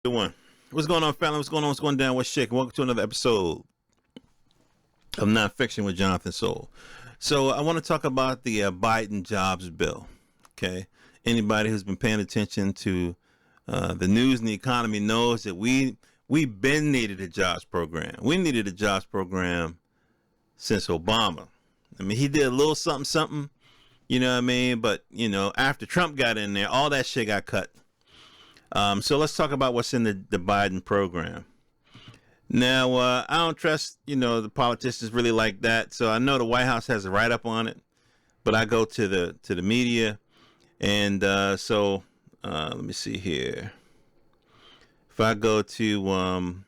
One. What's going on, family? What's going on? What's going down? What's shaking? Welcome to another episode of Nonfiction with Jonathan Soul. So I want to talk about the Biden jobs bill. Okay, anybody who's been paying attention to the news and the economy knows that we been needed a jobs program. We needed a jobs program since Obama. I mean, he did a little something, you know what I mean? But you know, after Trump got in there, all that shit got cut. So let's talk about what's in the Biden program. Now, I don't trust, the politicians really like that. So I know the White House has a write-up on it, but I go to the media, and let me see here. If I go to, I'm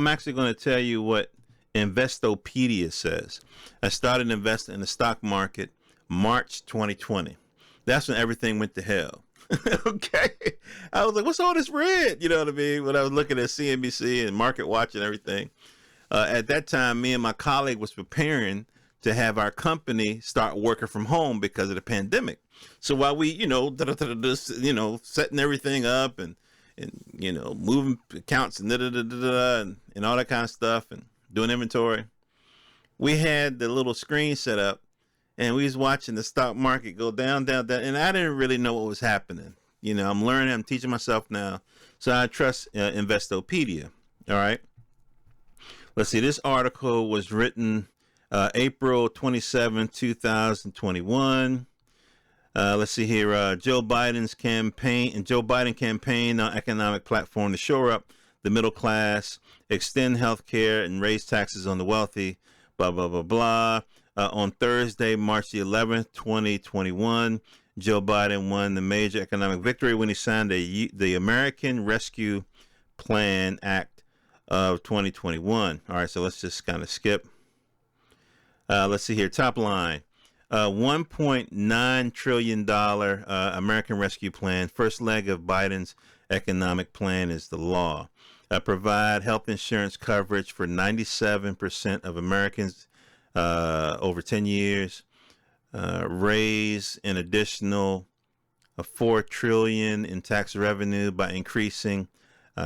actually going to tell you what Investopedia says. I started investing in the stock market March 2020. That's when everything went to hell. Okay. I was like, what's all this red? You know what I mean? When I was looking at CNBC and Market Watch and everything. At that time, me and my colleague was preparing to have our company start working from home because of the pandemic. So while we, setting everything up and moving accounts and and all that kind of stuff and doing inventory, we had the little screen set up. And we was watching the stock market go down, and I didn't really know what was happening. I'm learning, I'm teaching myself now. So I trust Investopedia. All right. Let's see. This article was written April 27, 2021. Let's see here. Joe Biden campaign on economic platform to shore up the middle class, extend health care, and raise taxes on the wealthy, blah, blah, blah, blah. On Thursday, March the 11th, 2021, Joe Biden won the major economic victory when he signed the American Rescue Plan Act of 2021. All right, so let's just kind of skip. Let's see here. Top line. $1.9 trillion American Rescue Plan. First leg of Biden's economic plan is the law. Provide health insurance coverage for 97% of Americans over 10 years, raise an additional $4 trillion in tax revenue by increasing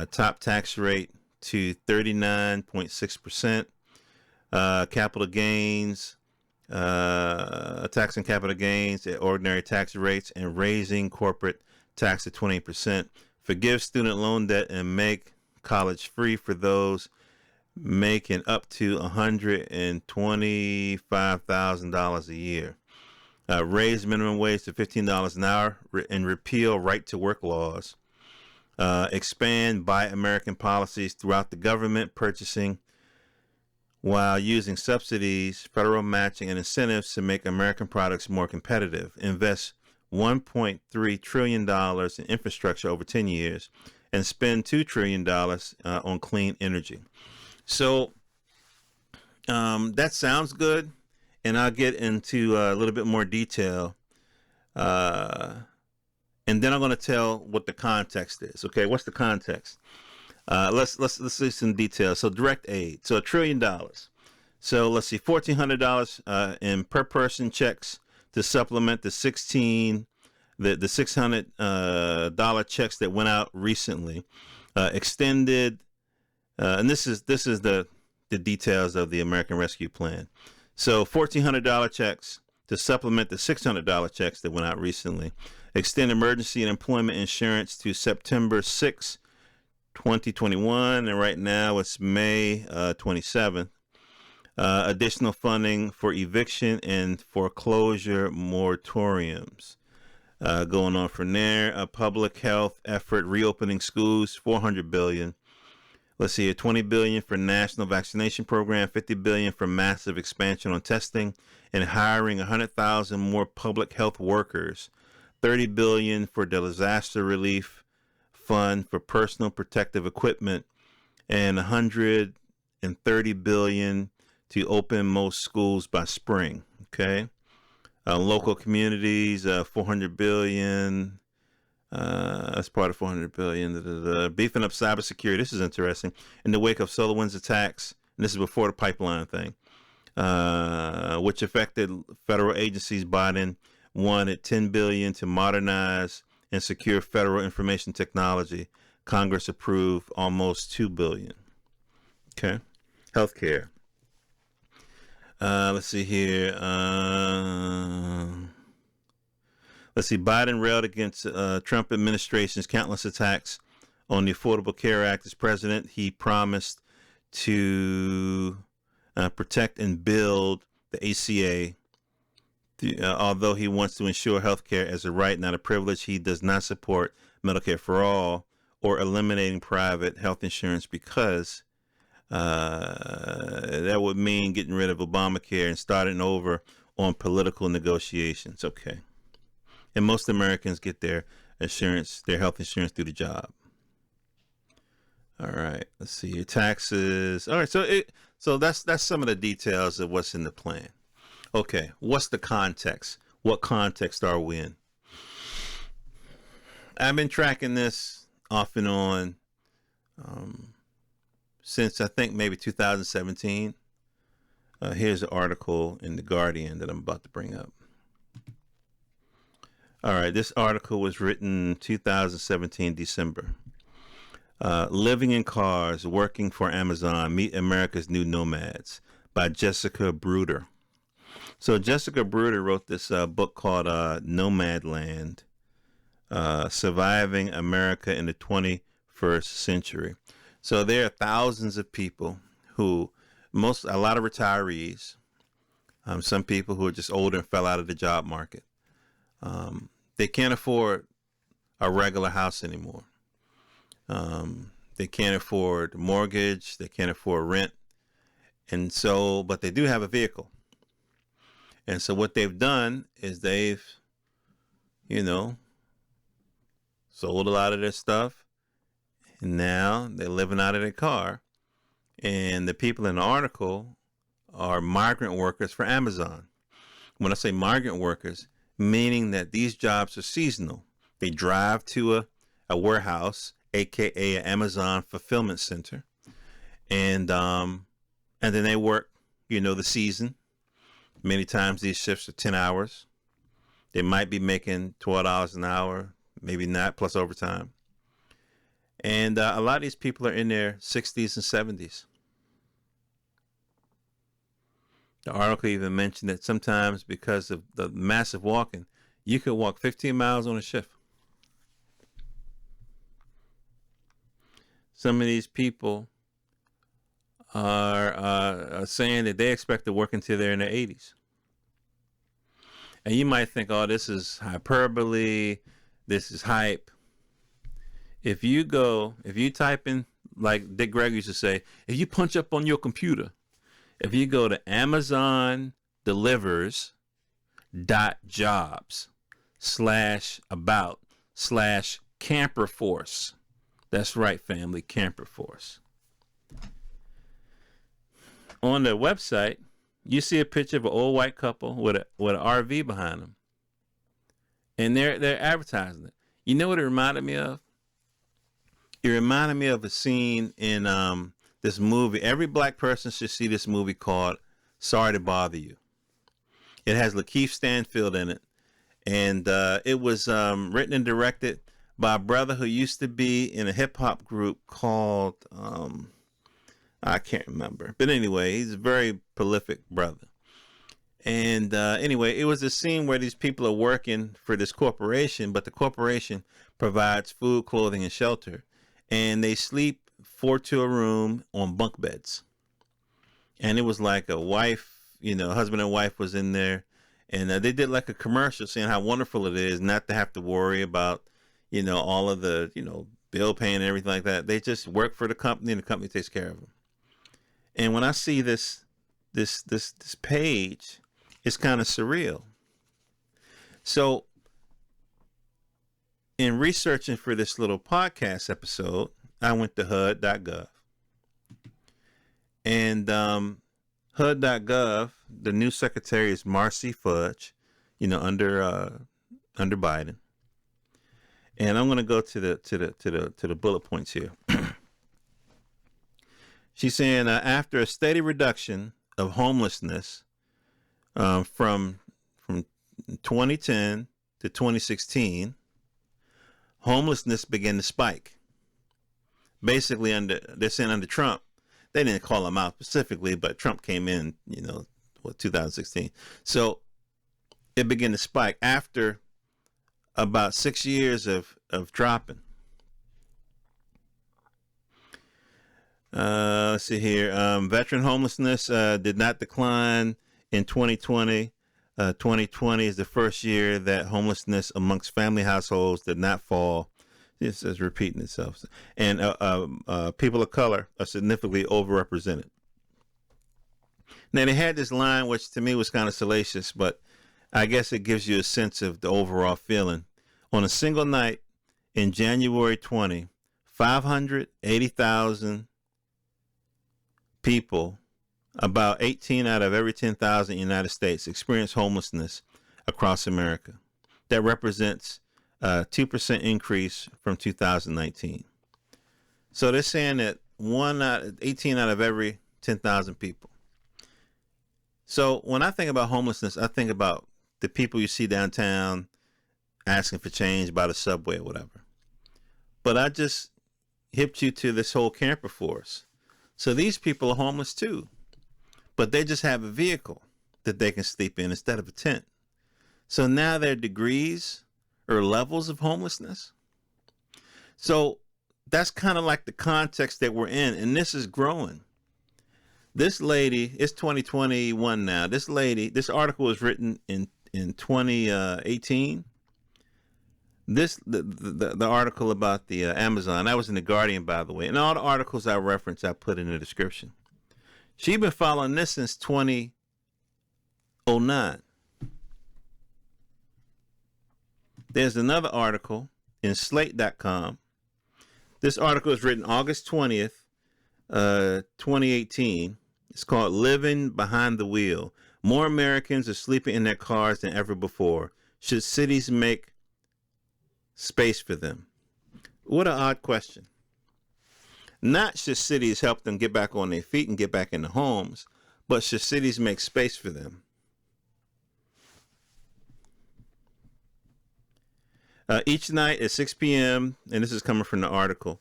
top tax rate to 39.6%, capital gains, tax on capital gains at ordinary tax rates, and raising corporate tax to 20%, forgive student loan debt and make college free for those making up to $125,000 a year, raise minimum wage to $15 an hour, and repeal right to work laws, expand Buy American policies throughout the government purchasing while using subsidies, federal matching, and incentives to make American products more competitive, invest $1.3 trillion in infrastructure over 10 years, and spend $2 trillion on clean energy. So that sounds good, and I'll get into a little bit more detail, and then I'm going to tell what the context is. Okay, what's the context? Let's see some details. So direct aid, so $1 trillion. So let's see, $1,400 in per person checks to supplement the $600 dollar checks that went out recently. Extended. And this is the details of the American Rescue Plan. So $1,400 checks to supplement the $600 checks that went out recently. Extend emergency and employment insurance to September 6, 2021, and right now it's May 27th. Additional funding for eviction and foreclosure moratoriums. Going on from there, a public health effort reopening schools, $400 billion. Let's see, $20 billion for national vaccination program, $50 billion for massive expansion on testing and hiring 100,000 more public health workers, $30 billion for disaster relief fund for personal protective equipment, and $130 billion to open most schools by spring. Okay, local communities, $400 billion. That's part of $400 billion. Beefing up cybersecurity. This is interesting. In the wake of SolarWinds attacks, and this is before the pipeline thing, which affected federal agencies, Biden wanted $10 billion to modernize and secure federal information technology, Congress approved almost $2 billion. Okay. Healthcare. Let's see here. Let's see. Biden railed against Trump administration's countless attacks on the Affordable Care Act. As president, he promised to protect and build the ACA. Although he wants to ensure health care as a right, not a privilege, he does not support Medicare for all or eliminating private health insurance because that would mean getting rid of Obamacare and starting over on political negotiations. Okay. And most Americans get their insurance, their health insurance through the job. All right. Let's see your taxes. All right. So that's some of the details of what's in the plan. Okay. What's the context? What context are we in? I've been tracking this off and on since I think maybe 2017. Here's an article in The Guardian that I'm about to bring up. All right, this article was written 2017 December. Living in Cars, Working for Amazon, Meet America's New Nomads by Jessica Bruder. So Jessica Bruder wrote this book called Nomad Land, Surviving America in the 21st Century. So there are thousands of people who, a lot of retirees, some people who are just older and fell out of the job market. They can't afford a regular house anymore. They can't afford mortgage. They can't afford rent. And so, but they do have a vehicle. And so what they've done is they've, sold a lot of their stuff. And now they're living out of their car. And the people in the article are migrant workers for Amazon. When I say migrant workers, meaning that these jobs are seasonal. They drive to a warehouse, aka an Amazon fulfillment center, and then they work, the season. Many times these shifts are 10 hours. They might be making $12 an hour, maybe not, plus overtime. And a lot of these people are in their 60s and 70s. The article even mentioned that sometimes because of the massive walking, you could walk 15 miles on a shift. Some of these people are saying that they expect to work until they're in their 80s. And you might think, oh, this is hyperbole, this is hype. If you type in, like Dick Gregory used to say, if you punch up on your computer, if you go to Amazon delivers.jobs/about/camper force. That's right, family, camper force. On their website, you see a picture of an old white couple with an RV behind them. And they're advertising it. You know what it reminded me of? It reminded me of a scene in this movie. Every black person should see this movie called Sorry to Bother You. It has Lakeith Stanfield in it. And it was written and directed by a brother who used to be in a hip-hop group called, I can't remember. But anyway, he's a very prolific brother. And anyway, it was a scene where these people are working for this corporation, but the corporation provides food, clothing, and shelter. And they sleep 4 to a room on bunk beds. And it was like a wife, husband and wife was in there. And they did like a commercial saying how wonderful it is not to have to worry about, all of the, bill paying and everything like that. They just work for the company and the company takes care of them. And when I see this page, it's kind of surreal. So in researching for this little podcast episode, I went to HUD.gov. And HUD.gov, the new secretary is Marcy Fudge, under Biden. And I'm going to go to the bullet points here. She's saying after a steady reduction of homelessness from 2010 to 2016, homelessness began to spike. basically they're saying under Trump, they didn't call him out specifically, but Trump came in, 2016. So it began to spike after about 6 years of dropping. Let's see here. Veteran homelessness did not decline in 2020. 2020 is the first year that homelessness amongst family households did not fall. This is repeating itself. And people of color are significantly overrepresented. Now, they had this line, which to me was kind of salacious, but I guess it gives you a sense of the overall feeling. On a single night in January 20, 580,000 people, about 18 out of every 10,000 in the United States, experience homelessness across America. That represents a 2% increase from 2019. So they're saying that 18 out of every 10,000 people. So when I think about homelessness, I think about the people you see downtown asking for change by the subway or whatever. But I just hipped you to this whole camper force. So these people are homeless too, but they just have a vehicle that they can sleep in instead of a tent. So now there are degrees or levels of homelessness. So that's kind of like the context that we're in, and this is growing. This lady, it's 2021 now. This article was written in 2018. The article about the Amazon, that was in the Guardian, by the way, and all the articles I reference I put in the description. She's been following this since 2009. There's another article in slate.com. This article is written August 20th, 2018. It's called Living Behind the Wheel. More Americans are sleeping in their cars than ever before. Should cities make space for them? What an odd question. Not should cities help them get back on their feet and get back into homes, but should cities make space for them? Each night at 6 p.m., and this is coming from the article,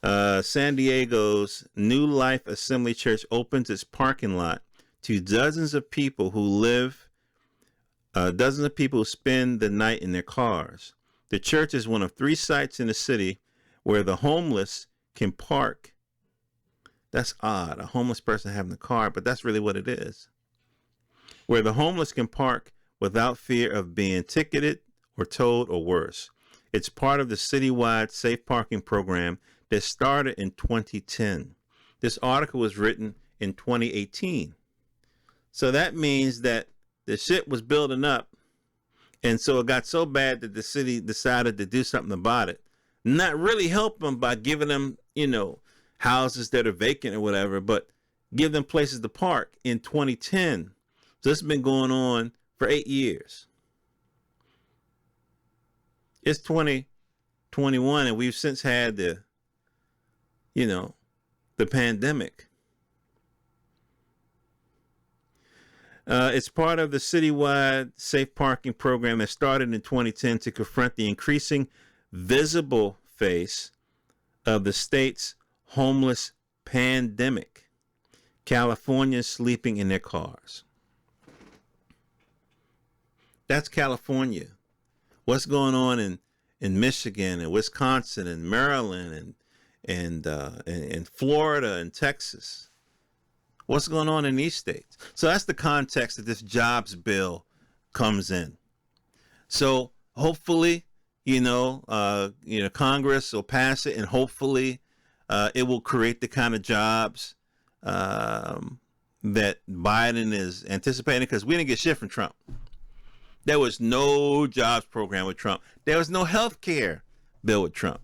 San Diego's New Life Assembly Church opens its parking lot to dozens of people who spend the night in their cars. The church is one of 3 sites in the city where the homeless can park. That's odd, a homeless person having a car, but that's really what it is. Where the homeless can park without fear of being ticketed or towed or worse. It's part of the citywide safe parking program that started in 2010. This article was written in 2018. So that means that the shit was building up, and so it got so bad that the city decided to do something about it. Not really help them by giving them, houses that are vacant or whatever, but give them places to park in 2010. So this has been going on for 8 years. It's 2021, and we've since had the pandemic. It's part of the citywide safe parking program that started in 2010 to confront the increasing visible face of the state's homeless pandemic. Californians sleeping in their cars. That's California. What's going on in Michigan and Wisconsin and Maryland and Florida and Texas? What's going on in these states? So that's the context that this jobs bill comes in. So hopefully, Congress will pass it, and hopefully it will create the kind of jobs that Biden is anticipating, because we didn't get shit from Trump. There was no jobs program with Trump. There was no health care bill with Trump.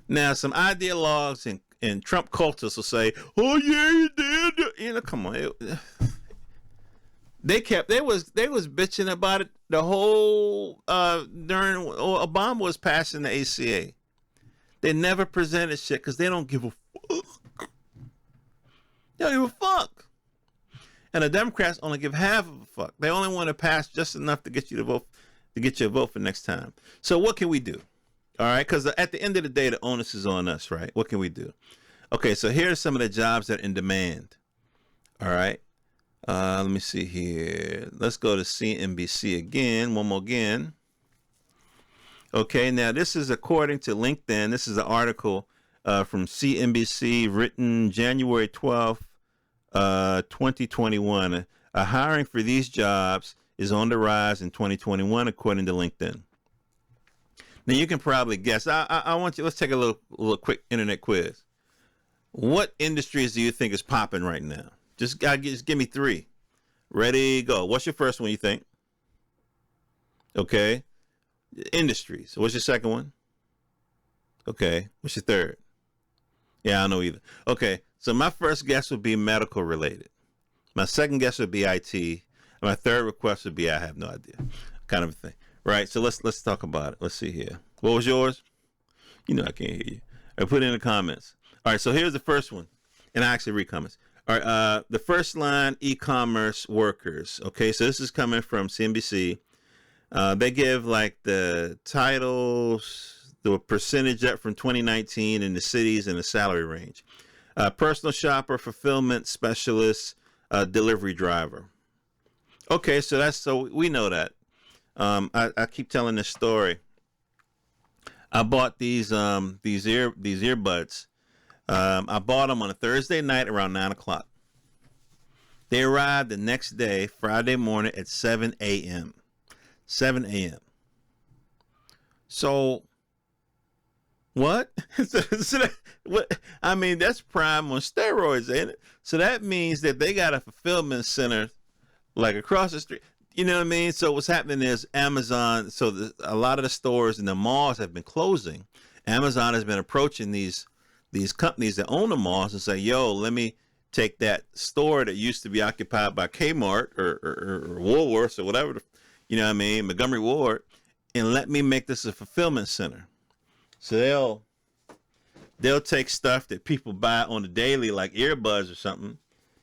Now, some ideologues and Trump cultists will say, "Oh yeah, you did." Come on. They was bitching about it the whole during Obama was passing the ACA. They never presented shit because they don't give a fuck. They don't give a fuck. And the Democrats only give half of a fuck. They only want to pass just enough to get you to vote, to get your vote for next time. So what can we do? All right, because at the end of the day, the onus is on us, right? What can we do? Okay, so here are some of the jobs that are in demand. All right, let me see here. Let's go to CNBC again. One more again. Okay, now this is according to LinkedIn. This is an article from CNBC written January 12th, 2021. Hiring for these jobs is on the rise in 2021, according to LinkedIn. Now you can probably guess. I want you. Let's take a little quick internet quiz. What industries do you think is popping right now? Just give me three. Ready, go. What's your first one? You think? Okay. Industries. What's your second one? Okay. What's your third? Yeah, I don't know either. Okay. So my first guess would be medical related. My second guess would be IT. And my third request would be I have no idea, kind of a thing. Right. So let's talk about it. Let's see here. What was yours? You know I can't hear you. I put it in the comments. All right. So here's the first one, and I actually read comments. All right. The first line: e-commerce workers. Okay. So this is coming from CNBC. They give like the titles, the percentage up from 2019 in the cities and the salary range. Personal shopper, fulfillment specialist, delivery driver. Okay, so we know that. I keep telling this story. I bought these earbuds. I bought them on a Thursday night around 9 o'clock. They arrived the next day, Friday morning at 7 a.m. 7 a.m. So, what? What? I mean, that's Prime on steroids, ain't it? So that means that they got a fulfillment center like across the street. You know what I mean? So what's happening is Amazon. So a lot of the stores and the malls have been closing. Amazon has been approaching these companies that own the malls and say, "Yo, let me take that store that used to be occupied by Kmart or Woolworths or whatever." You know what I mean? Montgomery Ward, and let me make this a fulfillment center. So they'll take stuff that people buy on the daily, like earbuds or something,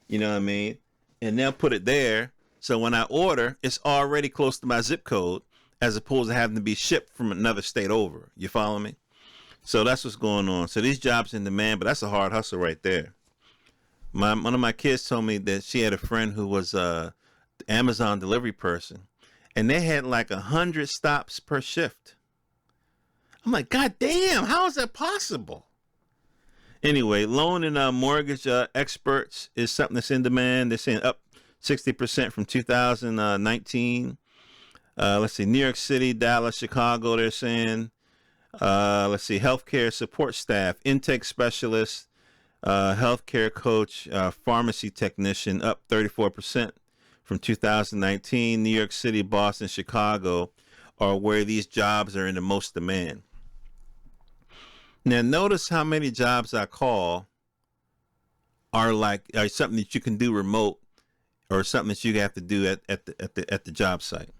you know what I mean? And they'll put it there. So when I order, it's already close to my zip code, as opposed to having to be shipped from another state over. You follow me? So that's what's going on. So these jobs in demand, but that's a hard hustle right there. One of my kids told me that she had a friend who was a Amazon delivery person. And they had like 100 stops per shift. I'm like, God damn, how is that possible? Anyway, loan and mortgage experts is something that's in demand. They're saying up 60% from 2019. Let's see, New York City, Dallas, Chicago, they're saying. Let's see, healthcare support staff, intake specialist, healthcare coach, pharmacy technician, up 34%. From 2019, New York City, Boston, Chicago are where these jobs are in the most demand. Now, notice how many jobs I call are something that you can do remote or something that you have to do at the job site.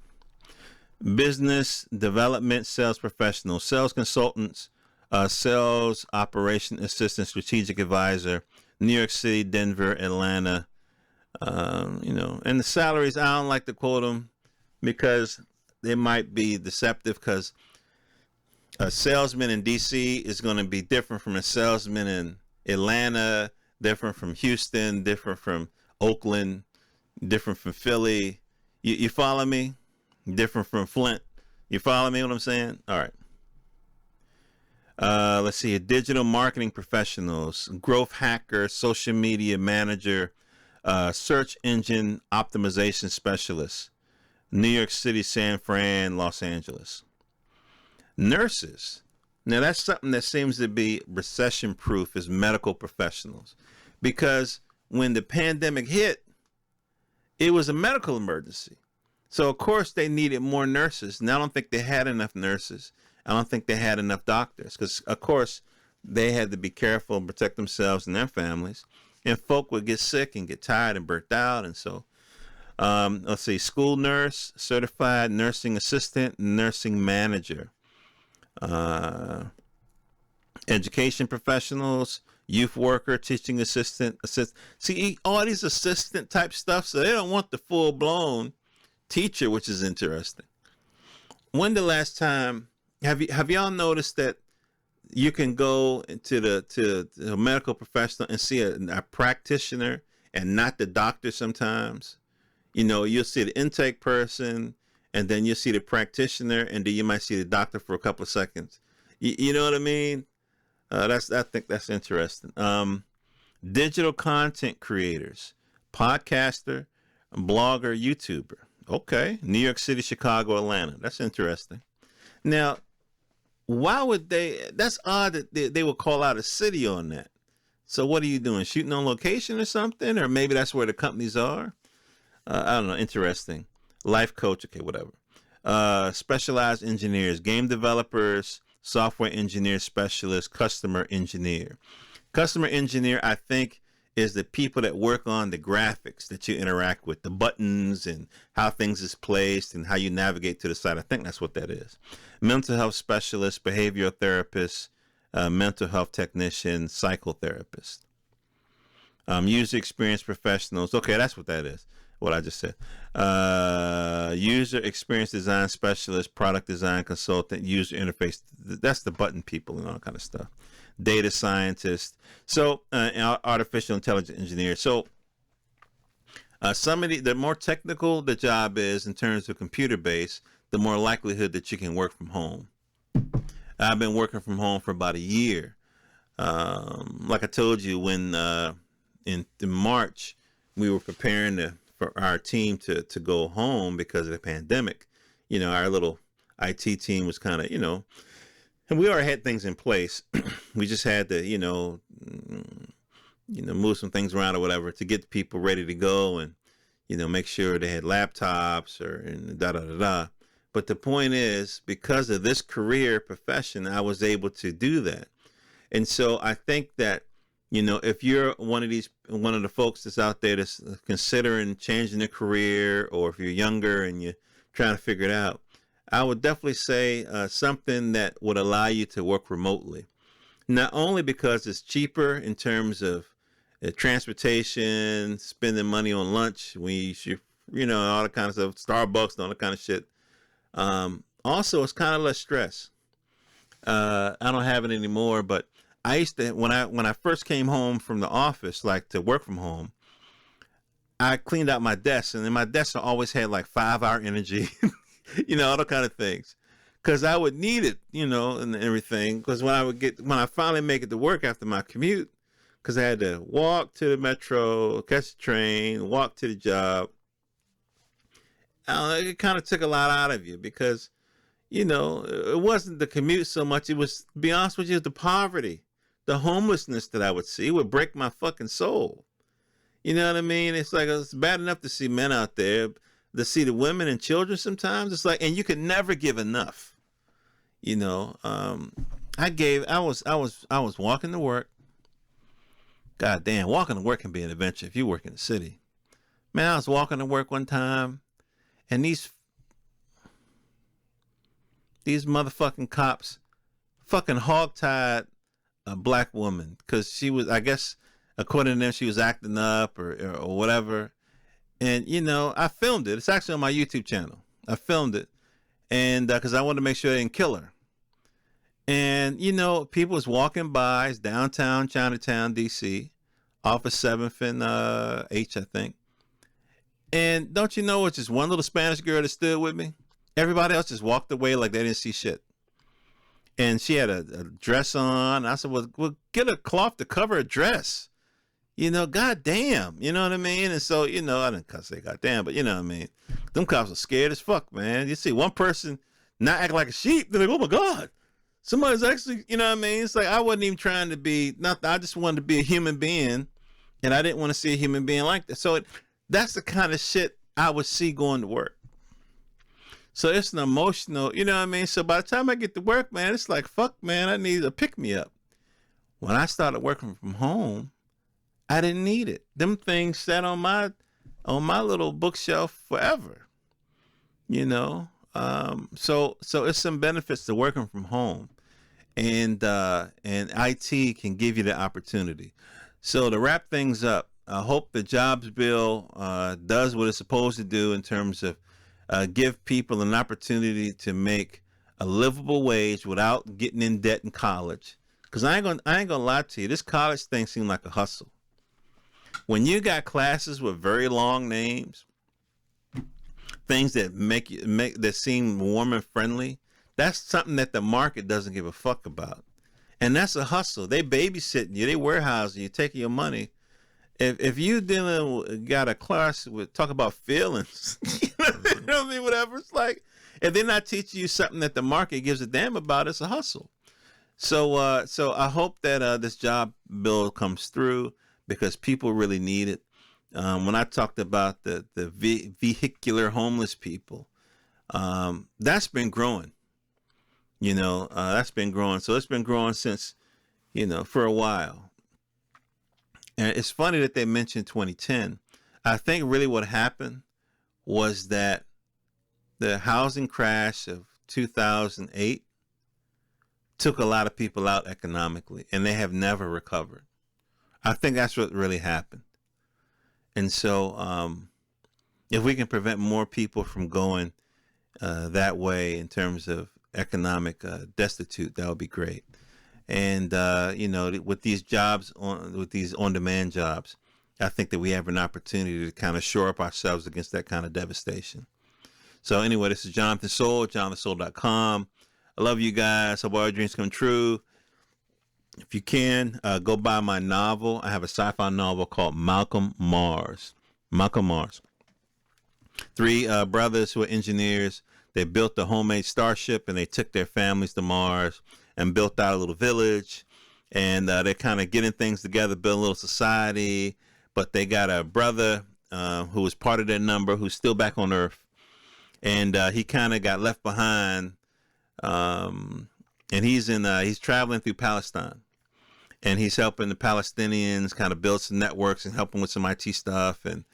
Business development, sales professionals, sales consultants, sales operation assistant, strategic advisor, New York City, Denver, Atlanta. And the salaries, I don't like to quote them because they might be deceptive, because a salesman in DC is going to be different from a salesman in Atlanta, different from Houston, different from Oakland, different from Philly. You follow me? Different from Flint. You follow me what I'm saying? All right. Let's see. Digital marketing professionals, growth hacker, social media manager, search engine optimization specialist, New York City, San Fran, Los Angeles. Nurses. Now that's something that seems to be recession proof, is medical professionals, because when the pandemic hit, it was a medical emergency. So of course they needed more nurses. And I don't think they had enough nurses. I don't think they had enough doctors, because of course they had to be careful and protect themselves and their families. And folk would get sick and get tired and burnt out. And so, let's see, school nurse, certified nursing assistant, nursing manager, education professionals, youth worker, teaching assistant. See, all these assistant type stuff. So they don't want the full blown teacher, which is interesting. When the last time have y'all noticed that you can go into the medical professional and see a practitioner and not the doctor sometimes? You know, you'll see the intake person, and then you'll see the practitioner, and then you might see the doctor for a couple of seconds. You know what I mean? I think that's interesting. Digital content creators, podcaster, blogger, YouTuber. Okay, New York City, Chicago, Atlanta. That's interesting. Now, why would they? That's odd that they would call out a city on that. So what are you doing? Shooting on location or something? Or maybe that's where the companies are? I don't know. Interesting. Life coach. Okay, whatever. Specialized engineers, game developers, software engineer, specialist, customer engineer. Customer engineer, I think, is the people that work on the graphics that you interact with, the buttons and how things is placed and how you navigate to the site. I think that's what that is. Mental health specialist, behavioral therapist, mental health technician, psychotherapist. User experience professionals. Okay, that's what that is. What I just said. User experience design specialist, product design consultant, user interface. That's the button people and all kind of stuff. Data scientist. So artificial intelligence engineer. So the more technical the job is in terms of computer base, the more likelihood that you can work from home. I've been working from home for about a year. Like I told you, when in March we were preparing for our team to go home because of the pandemic. You know, our little IT team was kind of, and we already had things in place. We just had to, move some things around or whatever to get people ready to go and, make sure they had laptops and da da da da. But the point is, because of this career profession, I was able to do that. And so I think that, if you're one of the folks that's out there that's considering changing their career, or if you're younger and you're trying to figure it out, I would definitely say something that would allow you to work remotely. Not only because it's cheaper in terms of transportation, spending money on lunch, all the kind of stuff, Starbucks and all that kind of shit. Also, it's kind of less stress. I don't have it anymore, but I used to, when I first came home from the office, like to work from home, I cleaned out my desk, and then my desk always had like 5-hour energy, all the kind of things, because I would need it, and everything. Because when I finally make it to work after my commute, because I had to walk to the metro, catch the train, walk to the job, it kind of took a lot out of you because, it wasn't the commute so much. It was, to be honest with you, the poverty, the homelessness that I would see. It would break my fucking soul. You know what I mean? It's like, it's bad enough to see men out there, to see the women and children sometimes. It's like, and you could never give enough. I was walking to work. God damn, walking to work can be an adventure if you work in the city. Man, I was walking to work one time, and these motherfucking cops fucking hogtied a black woman because she was, I guess, according to them, she was acting up or whatever. And, I filmed it. It's actually on my YouTube channel. I filmed it. And because I wanted to make sure they didn't kill her. And, people was walking by. It's downtown Chinatown, D.C., off of 7th and H, I think. And don't you know, it's just one little Spanish girl that stood with me. Everybody else just walked away like they didn't see shit. And she had a dress on. I said, well, get a cloth to cover a dress. God damn. You know what I mean? And so, I didn't say God damn, but you know what I mean? Them cops are scared as fuck, man. You see one person not act like a sheep, they're like, oh my God. Somebody's actually, you know what I mean? It's like, I wasn't even trying to be, I just wanted to be a human being. And I didn't want to see a human being like that. So that's the kind of shit I would see going to work. So it's an emotional, you know what I mean? So by the time I get to work, man, it's like, fuck, man, I need a pick-me-up. When I started working from home, I didn't need it. Them things sat on my little bookshelf forever, So it's some benefits to working from home, and IT can give you the opportunity. So to wrap things up, I hope the jobs bill does what it's supposed to do in terms of give people an opportunity to make a livable wage without getting in debt in college. Because I ain't gonna lie to you, this college thing seemed like a hustle. When you got classes with very long names, things that make that seem warm and friendly, that's something that the market doesn't give a fuck about. And that's a hustle. They babysitting you, they warehousing you, taking your money. If you got a class with talk about feelings, you know what I mean, whatever, it's like, if they're not teaching you something that the market gives a damn about, it's a hustle. So so I hope that this job bill comes through because people really need it. When I talked about the vehicular homeless people, that's been growing. That's been growing. So it's been growing since, for a while. And it's funny that they mentioned 2010. I think really what happened was that the housing crash of 2008 took a lot of people out economically, and they have never recovered. I think that's what really happened. And so if we can prevent more people from going that way in terms of economic destitute, that would be great. And with these jobs, with these on-demand jobs, I think that we have an opportunity to kind of shore up ourselves against that kind of devastation. So anyway, this is Jonathan Soul, johnathansoul.com. I love you guys. Hope all your dreams come true. If you can, go buy my novel. I have a sci-fi novel called Malcolm Mars. Malcolm Mars. Three brothers who are engineers. They built a homemade starship and they took their families to Mars and built out a little village. And they're kind of getting things together, building a little society. But they got a brother who was part of their number who's still back on Earth. And he kind of got left behind. And he's traveling through Palestine. And he's helping the Palestinians kind of build some networks and helping with some IT stuff and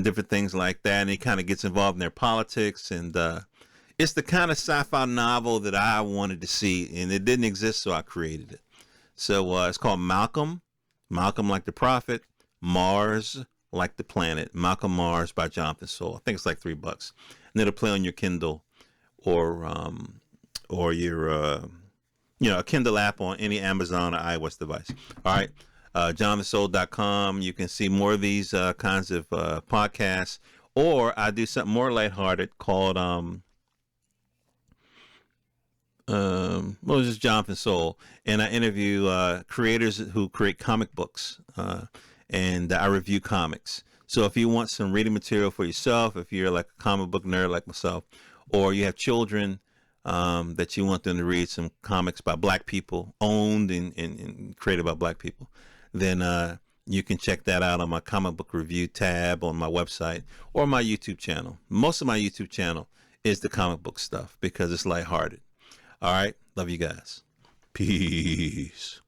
different things like that. And he kind of gets involved in their politics. And it's the kind of sci-fi novel that I wanted to see. And it didn't exist, so I created it. So it's called Malcolm. Malcolm like the prophet. Mars like the planet. Malcolm Mars by Jonathan Soul. I think it's like $3. And it'll play on your Kindle or your a Kindle app on any Amazon or iOS device. All right. johnathansoul.com. You can see more of these kinds of podcasts, or I do something more lighthearted called this is Jonathan Soul, and I interview creators who create comic books, and I review comics. So if you want some reading material for yourself, if you're like a comic book nerd like myself, or you have children that you want them to read some comics by Black people, owned and created by Black people, then you can check that out on my comic book review tab on my website or my YouTube channel. Most of my YouTube channel is the comic book stuff because it's lighthearted. All right. Love you guys. Peace.